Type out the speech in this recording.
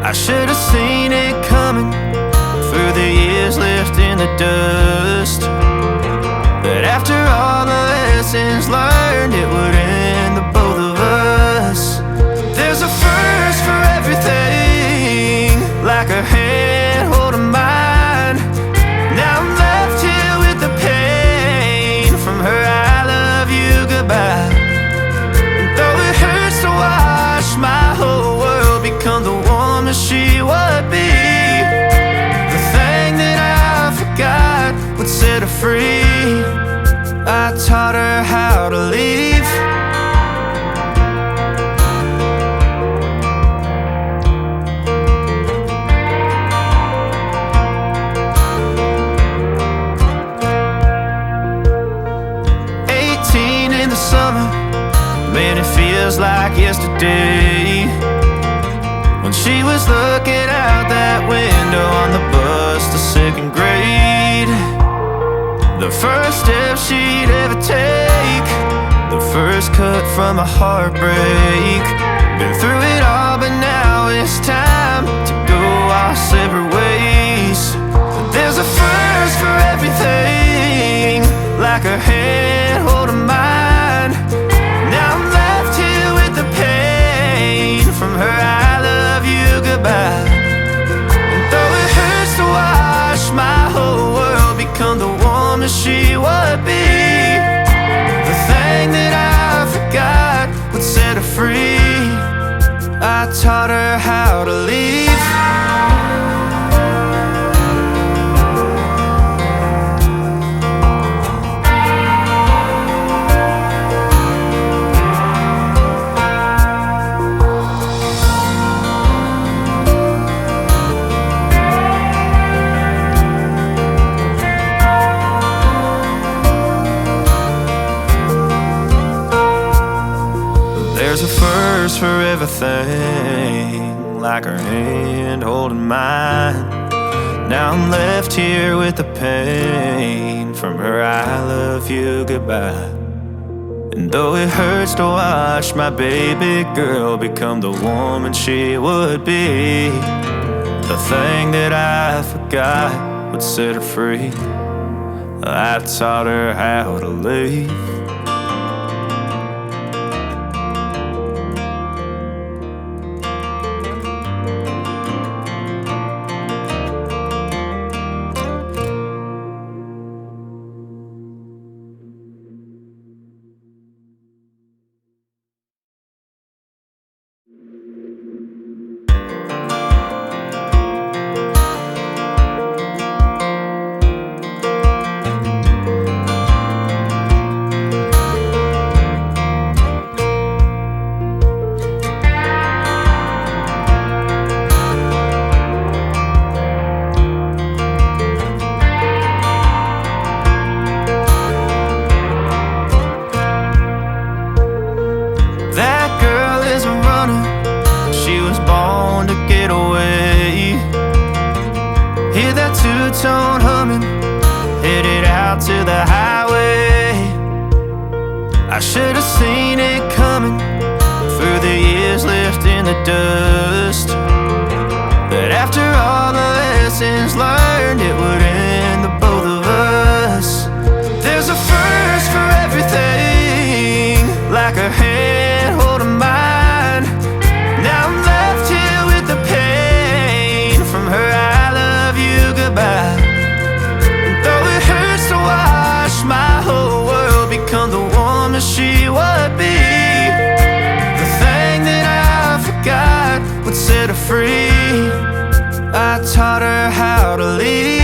I should have seen it coming through the years left in the dust, that after all the lessons learned, it would end the both of us. There's a first for everything, like her hand holding mine. Now I'm left here with the pain from her I love you goodbye. And though it hurts to watch my whole world become the woman she would be, the thing that I forgot would set her free. I taught her how to leave. 18 in the summer, man, it feels like yesterday, when she was looking out that window on the bus to second grade. The first step she'd ever take, the first cut from a heartbreak. Been through it all, but now it's time to go our separate ways. But there's a first for everything, like her hand holding mine. Now I'm left here with the pain from her I love you goodbye. And though it hurts to watch my whole world become the woman she would be, the thing that I forgot would set her free. I taught her how to leave. There's a first for everything, like her hand holding mine. Now I'm left here with the pain from her I love you goodbye. And though it hurts to watch my baby girl become the woman she would be, the thing that I forgot would set her free. I taught her how to leave. Hear that two-tone humming, headed out to the highway. I should have seen it coming through the years left in the dust, that after all the lessons learned, it would end the both of us. There's a first for everything, like her hand holding mine. Now I'm left here with the pain from her I love you goodbye. And though it hurts to watch my whole world become the woman she would be, the thing that I forgot would set her free. I taught her how to leave.